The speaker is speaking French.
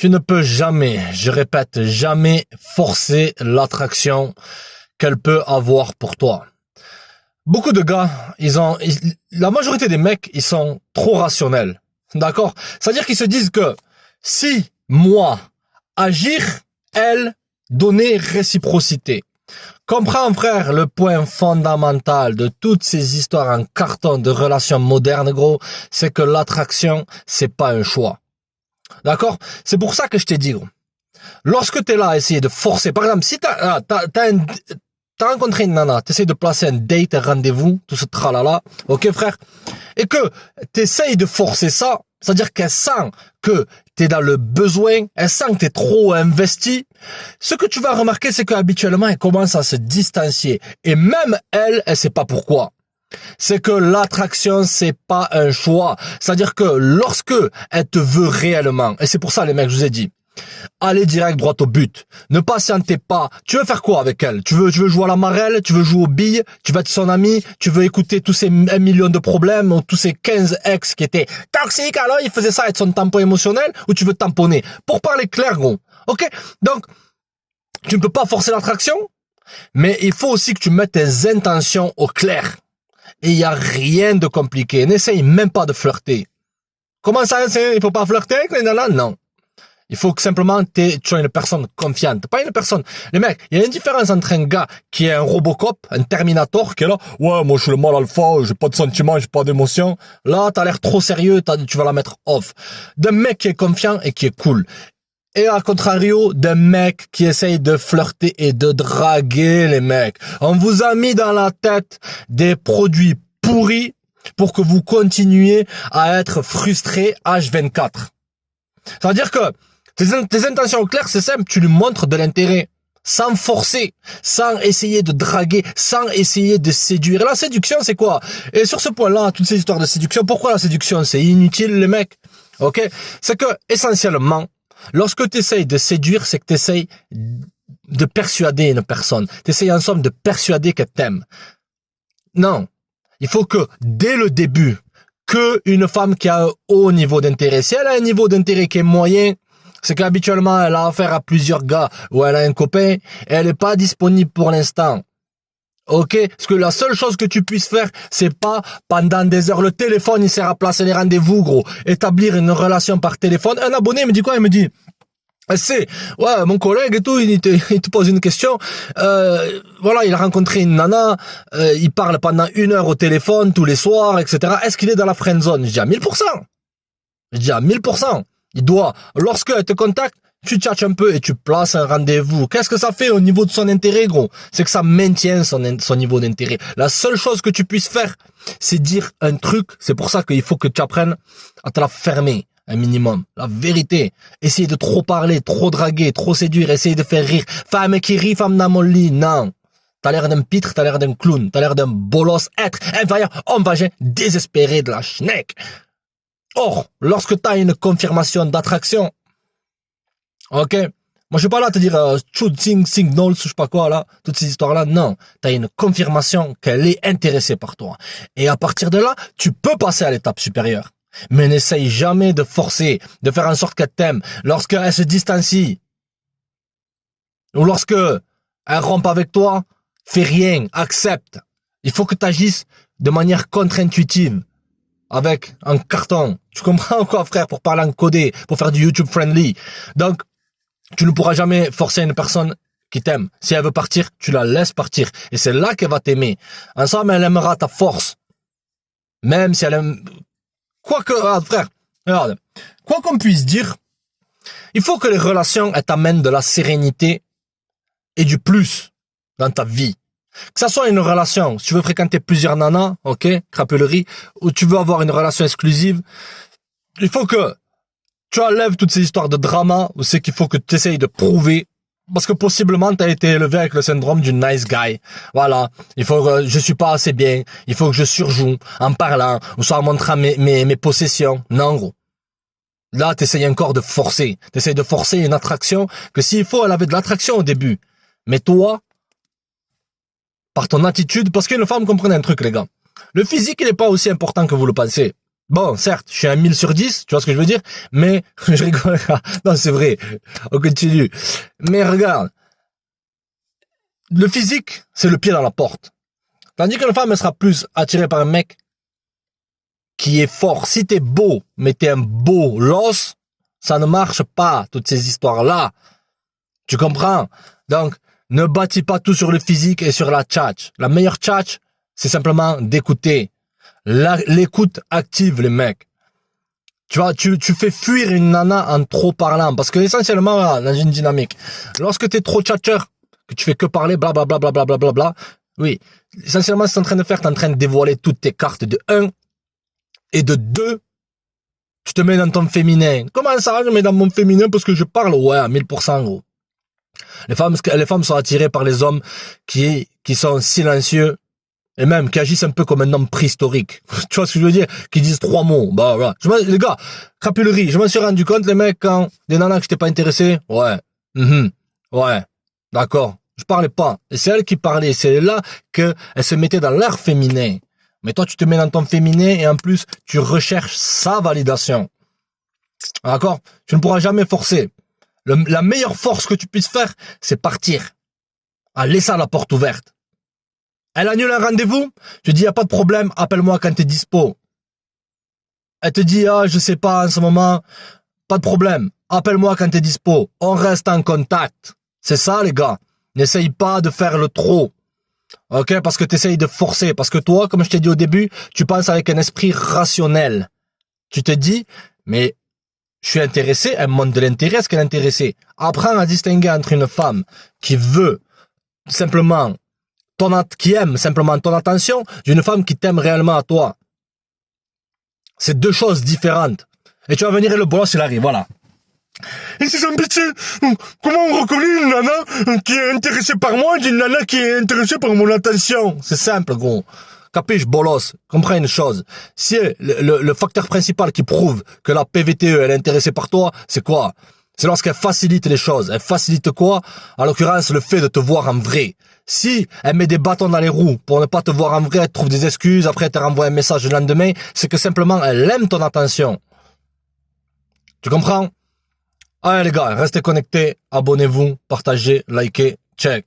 Tu ne peux jamais, je répète, jamais forcer l'attraction qu'elle peut avoir pour toi. Beaucoup de gars, la majorité des mecs, ils sont trop rationnels. D'accord? C'est-à-dire qu'ils se disent que si moi, agir, elle, donner réciprocité. Comprends, frère, le point fondamental de toutes ces histoires en carton de relations modernes, gros, c'est que l'attraction, c'est pas un choix. D'accord? C'est pour ça que je t'ai dit, gros. Lorsque t'es là à essayer de forcer, par exemple, si t'as rencontré une nana, t'essayes de placer un date, un rendez-vous, tout ce tralala, ok, frère? Et que t'essayes de forcer ça, c'est-à-dire qu'elle sent que t'es dans le besoin, elle sent que t'es trop investi. Ce que tu vas remarquer, c'est qu'habituellement, elle commence à se distancier. Et même elle sait pas pourquoi. C'est que l'attraction, c'est pas un choix. C'est-à-dire que lorsque elle te veut réellement, et c'est pour ça, les mecs, je vous ai dit, allez direct droit au but. Ne patientez pas. Tu veux faire quoi avec elle? Tu veux jouer à la marelle? Tu veux jouer aux billes? Tu veux être son ami? Tu veux écouter tous ces 1 million de problèmes, tous ces 15 ex qui étaient toxiques, alors il faisait ça être son tampon émotionnel? Ou tu veux tamponner? Pour parler clair, gros. Ok? Donc, tu ne peux pas forcer l'attraction, mais il faut aussi que tu mettes tes intentions au clair. Et il n'y a rien de compliqué. N'essaye même pas de flirter. Comment ça, il faut pas flirter avec les nanas? Non. Il faut que simplement tu sois une personne confiante. Pas une personne. Les mecs, il y a une différence entre un gars qui est un Robocop, un Terminator, qui est là, ouais, moi je suis le mâle alpha, j'ai pas de sentiments, j'ai pas d'émotion. Là, t'as l'air trop sérieux, tu vas la mettre off. D'un mec qui est confiant et qui est cool. Et à contrario, d'un mec qui essaye de flirter et de draguer les mecs. On vous a mis dans la tête des produits pourris pour que vous continuiez à être frustré H24. C'est-à-dire que tes intentions claires, c'est simple, tu lui montres de l'intérêt. Sans forcer, sans essayer de draguer, sans essayer de séduire. La séduction, c'est quoi? Et sur ce point-là, toutes ces histoires de séduction, pourquoi la séduction? C'est inutile, les mecs. Ok? C'est que, essentiellement, lorsque tu essayes de séduire, c'est que tu essayes de persuader une personne. Tu essayes en somme de persuader qu'elle t'aime. Non. Il faut que, dès le début, une femme qui a un haut niveau d'intérêt, si elle a un niveau d'intérêt qui est moyen, c'est qu'habituellement, elle a affaire à plusieurs gars ou elle a un copain et elle n'est pas disponible pour l'instant. Ok? Parce que la seule chose que tu puisses faire, c'est pas pendant des heures. Le téléphone, il sert à placer les rendez-vous, gros. Établir une relation par téléphone. Un abonné me dit quoi? Il me dit, ouais, mon collègue et tout, il te pose une question. Voilà, il a rencontré une nana, il parle pendant 1 heure au téléphone tous les soirs, etc. Est-ce qu'il est dans la friend zone? Je dis à 1000%. Je dis à 1000%. Il doit, lorsqu'elle te contacte, tu tchatches un peu et tu places un rendez-vous. Qu'est-ce que ça fait au niveau de son intérêt, gros? C'est que ça maintient son niveau d'intérêt. La seule chose que tu puisses faire, c'est dire un truc. C'est pour ça qu'il faut que tu apprennes à te la fermer. Un minimum. La vérité. Essayer de trop parler, trop draguer, trop séduire, essayer de faire rire. Femme qui rit, femme dans mon lit. Non. T'as l'air d'un pitre, t'as l'air d'un clown, t'as l'air d'un bolos être, inférieur, homme vagin, désespéré de la schneck. Or, lorsque t'as une confirmation d'attraction, ok, moi je suis pas là à te dire shooting signals, je sais pas quoi là, toutes ces histoires-là, non. T'as une confirmation qu'elle est intéressée par toi. Et à partir de là, tu peux passer à l'étape supérieure. Mais n'essaye jamais de forcer, de faire en sorte qu'elle t'aime. Lorsqu'elle se distancie, ou lorsque elle rompt avec toi, fais rien, accepte. Il faut que tu agisses de manière contre-intuitive, avec un carton. Tu comprends quoi, frère, pour parler en codé, pour faire du YouTube friendly. Donc, tu ne pourras jamais forcer une personne qui t'aime. Si elle veut partir, tu la laisses partir. Et c'est là qu'elle va t'aimer. Ensemble, elle aimera ta force. Même si elle aime... frère, regarde, quoi qu'on puisse dire, il faut que les relations, elles t'amènent de la sérénité et du plus dans ta vie. Que ça soit une relation, si tu veux fréquenter plusieurs nanas, ok, crapulerie, ou tu veux avoir une relation exclusive, il faut que tu enlèves toutes ces histoires de drama, où c'est qu'il faut que tu essayes de prouver, parce que possiblement tu as été élevé avec le syndrome du nice guy. Voilà, il faut que je suis pas assez bien, il faut que je surjoue en parlant, ou soit en montrant mes possessions. Non, gros. Là, t'essayes encore de forcer. T'essayes de forcer une attraction que s'il faut, elle avait de l'attraction au début. Mais toi, par ton attitude, parce qu'une femme, comprenez un truc, les gars. Le physique, il n'est pas aussi important que vous le pensez. Bon, certes, je suis à 1000 sur 10, tu vois ce que je veux dire, mais je rigole. Non, c'est vrai. On continue. Mais regarde, le physique, c'est le pied dans la porte. Tandis qu'une femme, elle sera plus attirée par un mec qui est fort. Si t'es beau, mais t'es un beau loss, ça ne marche pas, toutes ces histoires-là. Tu comprends? Donc, ne bâtis pas tout sur le physique et sur la tchatch. La meilleure tchatch, c'est simplement d'écouter. L'écoute active, les mecs. Tu vois, tu fais fuir une nana en trop parlant. Parce que essentiellement, dans une dynamique, lorsque t'es trop tchatcheur, que tu fais que parler, blablabla, blablabla, oui, essentiellement, c'est en train de faire, t'es en train de dévoiler toutes tes cartes de 1 et de 2. Tu te mets dans ton féminin. Comment ça, je me mets dans mon féminin parce que je parle? Ouais, à 1000%, gros. Les femmes sont attirées par les hommes qui sont silencieux et même qui agissent un peu comme un homme préhistorique. Tu vois ce que je veux dire? Qui disent 3 mots. Bah, voilà. Les gars, crapulerie. Je m'en suis rendu compte, les mecs, quand des nanas que j'étais pas intéressé. Ouais. Ouais. D'accord. Je parlais pas. Et c'est elle qui parlait. C'est là que elle se mettait dans l'air féminin. Mais toi, tu te mets dans ton féminin et en plus, tu recherches sa validation. D'accord? Tu ne pourras jamais forcer. La meilleure force que tu puisses faire, c'est partir. En laissant la porte ouverte. Elle annule un rendez-vous, tu dis, y a pas de problème, appelle-moi quand t'es dispo. Elle te dit, je sais pas en ce moment, pas de problème, appelle-moi quand t'es dispo. On reste en contact. C'est ça, les gars. N'essaye pas de faire le trop. Ok? Parce que t'essayes de forcer. Parce que toi, comme je t'ai dit au début, tu penses avec un esprit rationnel. Tu te dis, mais je suis intéressé, elle me montre de l'intérêt, est-ce qu'elle est intéressée? Apprends à distinguer entre une femme qui veut simplement qui aime simplement ton attention d'une femme qui t'aime réellement à toi. C'est deux choses différentes. Et tu vas venir et le bolos, il arrive, voilà. Et c'est sans pitié, comment on reconnaît une nana qui est intéressée par moi d'une nana qui est intéressée par mon attention? C'est simple, gros. Capiche, bolos, comprends une chose. Si le facteur principal qui prouve que la PVTE, elle est intéressée par toi, c'est quoi? C'est lorsqu'elle facilite les choses. Elle facilite quoi? En l'occurrence, le fait de te voir en vrai. Si elle met des bâtons dans les roues pour ne pas te voir en vrai, elle te trouve des excuses, après elle te renvoie un message le lendemain, c'est que simplement elle aime ton attention. Tu comprends? Allez les gars, restez connectés, abonnez-vous, partagez, likez, check.